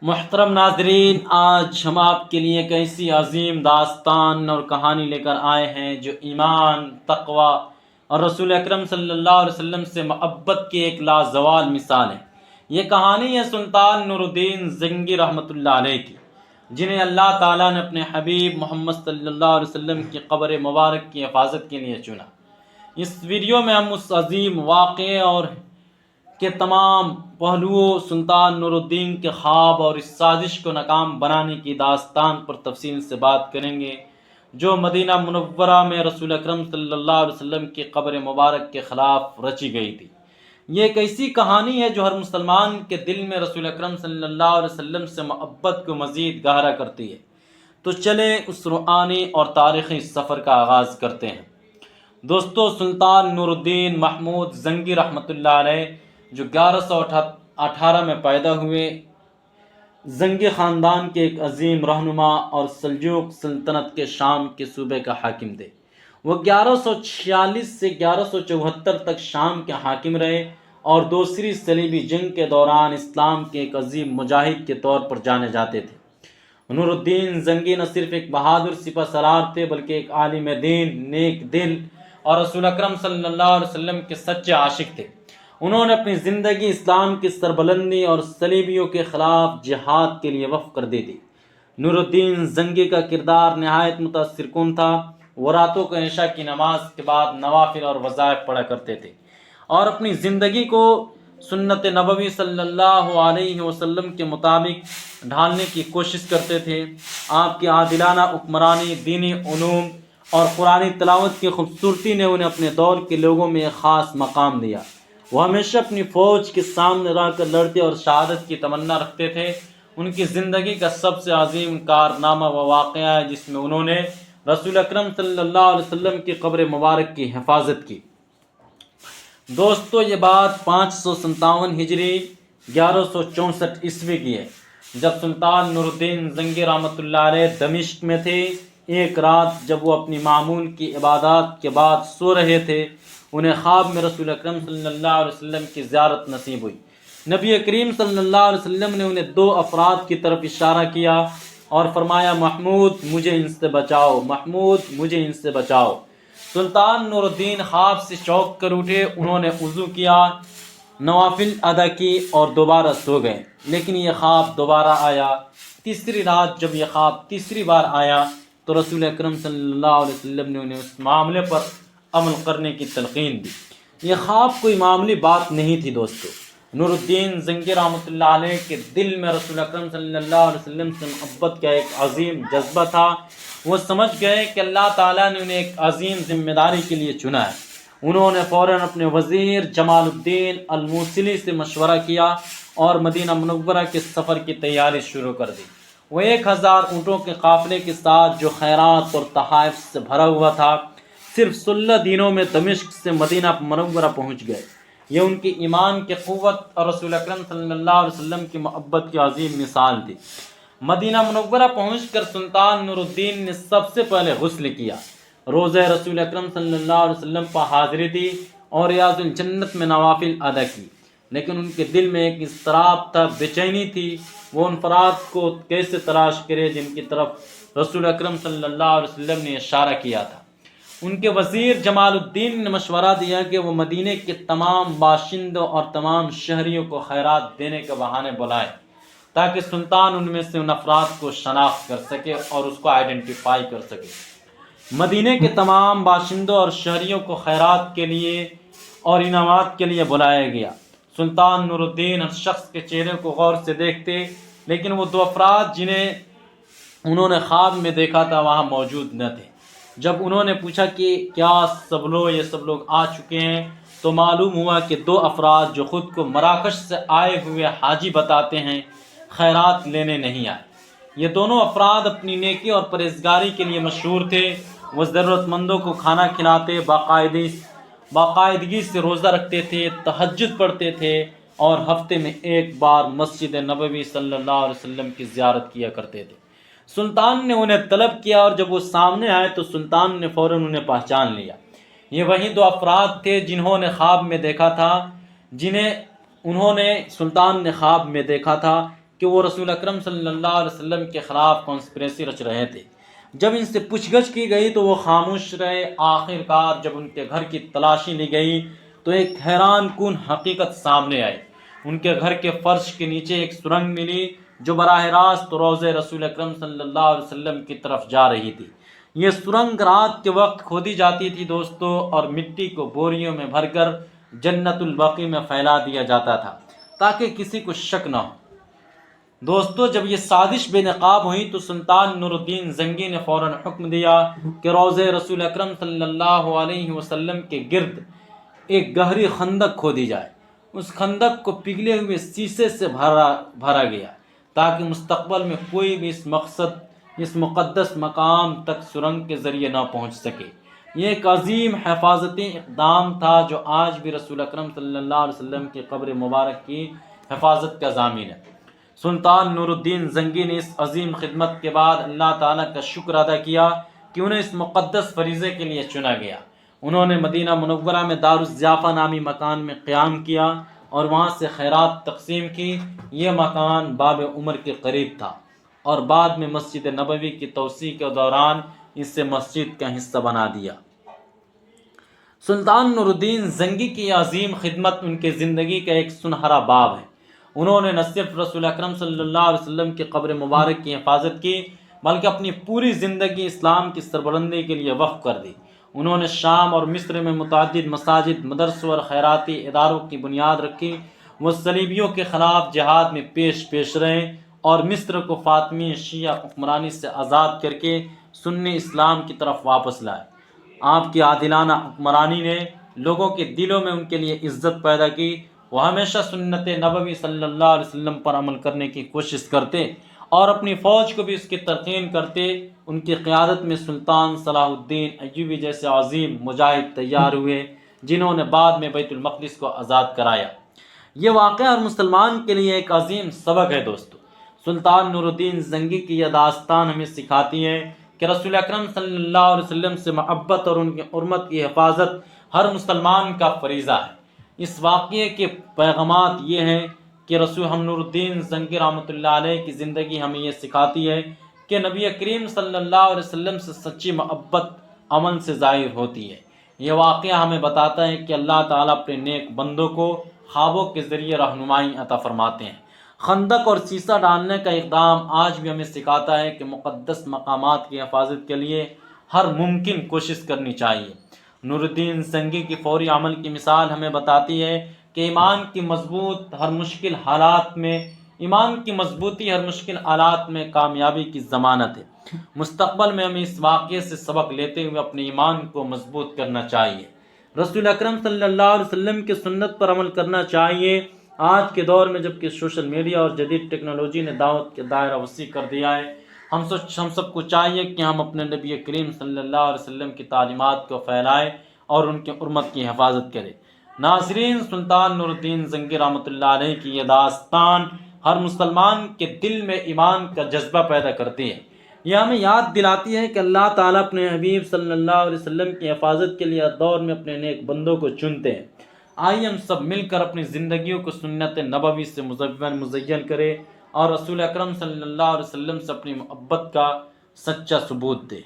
محترم ناظرین، آج ہم آپ کے لیے ایک ایسی عظیم داستان اور کہانی لے کر آئے ہیں جو ایمان، تقوی اور رسول اکرم صلی اللہ علیہ وسلم سے محبت کی ایک لازوال مثال ہے۔ یہ کہانی ہے سلطان نور الدین زنگی رحمۃ اللہ علیہ کی، جنہیں اللہ تعالیٰ نے اپنے حبیب محمد صلی اللہ علیہ وسلم کی قبر مبارک کی حفاظت کے لیے چنا۔ اس ویڈیو میں ہم اس عظیم واقعے اور کے تمام پہلوؤں، سلطان نور الدین کے خواب اور اس سازش کو ناکام بنانے کی داستان پر تفصیل سے بات کریں گے، جو مدینہ منورہ میں رسول اکرم صلی اللہ علیہ وسلم کی قبر مبارک کے خلاف رچی گئی تھی۔ یہ ایک ایسی کہانی ہے جو ہر مسلمان کے دل میں رسول اکرم صلی اللہ علیہ وسلم سے محبت کو مزید گہرا کرتی ہے۔ تو چلیں اس روحانی اور تاریخی سفر کا آغاز کرتے ہیں۔ دوستو، سلطان نور الدین محمود زنگی رحمۃ اللہ علیہ جو 1118 میں پیدا ہوئے، زنگی خاندان کے ایک عظیم رہنما اور سلجوق سلطنت کے شام کے صوبے کا حاکم تھے۔ وہ 1146 سے 1174 تک شام کے حاکم رہے اور دوسری صلیبی جنگ کے دوران اسلام کے ایک عظیم مجاہد کے طور پر جانے جاتے تھے۔ نور الدین زنگی نہ صرف ایک بہادر سپہ سالار تھے بلکہ ایک عالم دین، نیک دل اور رسول اکرم صلی اللہ علیہ وسلم کے سچے عاشق تھے۔ انہوں نے اپنی زندگی اسلام کی سربلندی اور صلیبیوں کے خلاف جہاد کے لیے وقف کر دی تھی۔ نور الدین زنگی کا کردار نہایت متاثر کن تھا۔ وہ راتوں کو عشاء کی نماز کے بعد نوافل اور وظائف پڑھا کرتے تھے اور اپنی زندگی کو سنت نبوی صلی اللہ علیہ وسلم کے مطابق ڈھالنے کی کوشش کرتے تھے۔ آپ کی عادلانہ حکمرانی، دینی علوم اور قرآنی تلاوت کی خوبصورتی نے انہیں اپنے دور کے لوگوں میں ایک خاص مقام دیا۔ وہ ہمیشہ اپنی فوج کے سامنے رہ کر لڑتے اور شہادت کی تمنا رکھتے تھے۔ ان کی زندگی کا سب سے عظیم کارنامہ وہ واقعہ ہے جس میں انہوں نے رسول اکرم صلی اللہ علیہ وسلم کی قبر مبارک کی حفاظت کی۔ دوستو، یہ بات 557 ہجری 1164 عیسوی کی ہے، جب سلطان نور الدین زنگی رحمۃ اللہ علیہ دمشق میں تھے۔ ایک رات جب وہ اپنی معمول کی عبادات کے بعد سو رہے تھے، انہیں خواب میں رسول اکرم صلی اللہ علیہ وسلم کی زیارت نصیب ہوئی۔ نبی کریم صلی اللہ علیہ وسلم نے انہیں دو افراد کی طرف اشارہ کیا اور فرمایا، محمود مجھے ان سے بچاؤ، محمود مجھے ان سے بچاؤ۔ سلطان نور الدین خواب سے چونک کر اٹھے۔ انہوں نے وضو کیا، نوافل ادا کی اور دوبارہ سو گئے، لیکن یہ خواب دوبارہ آیا۔ تیسری رات جب یہ خواب تیسری بار آیا تو رسول اکرم صلی اللہ علیہ وسلم نے انہیں اس معاملے پر عمل کرنے کی تلقین دی۔ یہ خواب کوئی معمولی بات نہیں تھی دوستو۔ نور الدین زنگی رحمۃ اللہ علیہ کے دل میں رسول اکرم صلی اللہ علیہ وسلم سے محبت کا ایک عظیم جذبہ تھا۔ وہ سمجھ گئے کہ اللہ تعالیٰ نے انہیں ایک عظیم ذمہ داری کے لیے چنا ہے۔ انہوں نے فوراً اپنے وزیر جمال الدین الموصلی سے مشورہ کیا اور مدینہ منورہ کے سفر کی تیاری شروع کر دی۔ وہ 1000 اونٹوں کے قافلے کے ساتھ، جو خیرات اور تحائف سے بھرا ہوا تھا، صرف 16 دنوں میں دمشق سے مدینہ منورہ پہنچ گئے۔ یہ ان کی ایمان کی قوت اور رسول اکرم صلی اللہ علیہ وسلم کی محبت کی عظیم مثال تھی۔ مدینہ منورہ پہنچ کر سلطان نور الدین نے سب سے پہلے غسل کیا، روزہ رسول اکرم صلی اللہ علیہ وسلم پر حاضری دی اور ریاض الجنت میں نوافل ادا کی۔ لیکن ان کے دل میں ایک اضطراب تھا، بے چینی تھی۔ وہ ان افراد کو کیسے تلاش کرے جن کی طرف رسول اکرم صلی اللہ علیہ وسلم نے اشارہ کیا تھا۔ ان کے وزیر جمال الدین نے مشورہ دیا کہ وہ مدینے کے تمام باشندوں اور تمام شہریوں کو خیرات دینے کے بہانے بلائے، تاکہ سلطان ان میں سے ان افراد کو شناخت کر سکے اور اس کو آئیڈینٹیفائی کر سکے۔ مدینے کے تمام باشندوں اور شہریوں کو خیرات کے لیے اور انعامات کے لیے بلایا گیا۔ سلطان نور الدین ہر شخص کے چہرے کو غور سے دیکھتے، لیکن وہ دو افراد جنہیں انہوں نے خواب میں دیکھا تھا وہاں موجود نہ تھے۔ جب انہوں نے پوچھا کہ کیا یہ سب لوگ آ چکے ہیں، تو معلوم ہوا کہ دو افراد جو خود کو مراکش سے آئے ہوئے حاجی بتاتے ہیں، خیرات لینے نہیں آئے۔ یہ دونوں افراد اپنی نیکی اور پرہیزگاری کے لیے مشہور تھے۔ وہ ضرورت مندوں کو کھانا کھلاتے، باقاعدگی سے روزہ رکھتے تھے، تہجد پڑھتے تھے اور ہفتے میں ایک بار مسجد نبوی صلی اللہ علیہ وسلم کی زیارت کیا کرتے تھے۔ سلطان نے انہیں طلب کیا اور جب وہ سامنے آئے تو سلطان نے فوراً انہیں پہچان لیا۔ یہ وہی دو افراد تھے جنہوں نے خواب میں دیکھا تھا، سلطان نے خواب میں دیکھا تھا کہ وہ رسول اکرم صلی اللہ علیہ وسلم کے خلاف کانسپریسی رچ رہے تھے۔ جب ان سے پوچھ گچھ کی گئی تو وہ خاموش رہے۔ آخر کار جب ان کے گھر کی تلاشی لی گئی تو ایک حیران کن حقیقت سامنے آئی۔ ان کے گھر کے فرش کے نیچے ایک سرنگ ملی جو براہ راست روضہ رسول اکرم صلی اللہ علیہ وسلم کی طرف جا رہی تھی۔ یہ سرنگ رات کے وقت کھودی جاتی تھی دوستو، اور مٹی کو بوریوں میں بھر کر جنت البقیع میں پھیلا دیا جاتا تھا تاکہ کسی کو شک نہ ہو۔ دوستو جب یہ سازش بے نقاب ہوئی تو سلطان نور الدین زنگی نے فوراً حکم دیا کہ روضہ رسول اکرم صلی اللہ علیہ وسلم کے گرد ایک گہری خندق کھودی جائے۔ اس خندق کو پگھلے ہوئے سیسے سے بھرا گیا تاکہ مستقبل میں کوئی بھی اس مقدس مقام تک سرنگ کے ذریعے نہ پہنچ سکے۔ یہ ایک عظیم حفاظتی اقدام تھا جو آج بھی رسول اکرم صلی اللہ علیہ وسلم کی قبر مبارک کی حفاظت کا ضامن ہے۔ سلطان نور الدین زنگی نے اس عظیم خدمت کے بعد اللہ تعالیٰ کا شکر ادا کیا کہ انہیں اس مقدس فریضے کے لیے چنا گیا۔ انہوں نے مدینہ منورہ میں دار الضیافہ نامی مکان میں قیام کیا اور وہاں سے خیرات تقسیم کی۔ یہ مکان باب عمر کے قریب تھا اور بعد میں مسجد نبوی کی توسیع کے دوران اسے مسجد کا حصہ بنا دیا۔ سلطان نور الدین زنگی کی یہ عظیم خدمت ان کی زندگی کا ایک سنہرا باب ہے۔ انہوں نے نہ صرف رسول اکرم صلی اللہ علیہ وسلم کی قبر مبارک کی حفاظت کی بلکہ اپنی پوری زندگی اسلام کی سربلندی کے لیے وقف کر دی۔ انہوں نے شام اور مصر میں متعدد مساجد، مدرسوں اور خیراتی اداروں کی بنیاد رکھی۔ وہ صلیبیوں کے خلاف جہاد میں پیش رہے اور مصر کو فاطمی شیعہ حکمرانی سے آزاد کر کے سنی اسلام کی طرف واپس لائے۔ آپ کی عادلانہ حکمرانی نے لوگوں کے دلوں میں ان کے لیے عزت پیدا کی۔ وہ ہمیشہ سنت نبوی صلی اللہ علیہ وسلم پر عمل کرنے کی کوشش کرتے اور اپنی فوج کو بھی اس کی تلقین کرتے۔ ان کی قیادت میں سلطان صلاح الدین ایوبی جیسے عظیم مجاہد تیار ہوئے جنہوں نے بعد میں بیت المقدس کو آزاد کرایا۔ یہ واقعہ ہر مسلمان کے لیے ایک عظیم سبق ہے دوستو۔ سلطان نور الدین زنگی کی یہ داستان ہمیں سکھاتی ہے کہ رسول اکرم صلی اللہ علیہ وسلم سے محبت اور ان کی حرمت کی حفاظت ہر مسلمان کا فریضہ ہے۔ اس واقعے کے پیغامات یہ ہیں کہ رسول نور الدین زنگی رحمۃ اللہ علیہ کی زندگی ہمیں یہ سکھاتی ہے کہ نبی کریم صلی اللہ علیہ وسلم سے سچی محبت عمل سے ظاہر ہوتی ہے۔ یہ واقعہ ہمیں بتاتا ہے کہ اللہ تعالیٰ اپنے نیک بندوں کو خوابوں کے ذریعے رہنمائی عطا فرماتے ہیں۔ خندق اور سیسہ ڈالنے کا اقدام آج بھی ہمیں سکھاتا ہے کہ مقدس مقامات کی حفاظت کے لیے ہر ممکن کوشش کرنی چاہیے۔ نور الدین زنگی کی فوری عمل کی مثال ہمیں بتاتی ہے کہ ایمان کی مضبوطی ہر مشکل حالات میں کامیابی کی ضمانت ہے۔ مستقبل میں ہمیں اس واقعے سے سبق لیتے ہوئے اپنے ایمان کو مضبوط کرنا چاہیے، رسول اکرم صلی اللہ علیہ وسلم کی سنت پر عمل کرنا چاہیے۔ آج کے دور میں جب کہ سوشل میڈیا اور جدید ٹیکنالوجی نے دعوت کے دائرہ وسیع کر دیا ہے، ہم سب کو چاہیے کہ ہم اپنے نبی کریم صلی اللہ علیہ وسلم کی تعلیمات کو پھیلائیں اور ان کی حرمت کی حفاظت کریں۔ ناظرین، سلطان نور الدین زنگی رحمۃ اللہ علیہ کی یہ داستان ہر مسلمان کے دل میں ایمان کا جذبہ پیدا کرتی ہے۔ یہ ہمیں یاد دلاتی ہے کہ اللہ تعالیٰ اپنے حبیب صلی اللہ علیہ وسلم کی حفاظت کے لیے ہر دور میں اپنے نیک بندوں کو چنتے ہیں۔ آئیے ہم سب مل کر اپنی زندگیوں کو سنت نبوی سے مزین کریں اور رسول اکرم صلی اللہ علیہ وسلم سے اپنی محبت کا سچا ثبوت دیں۔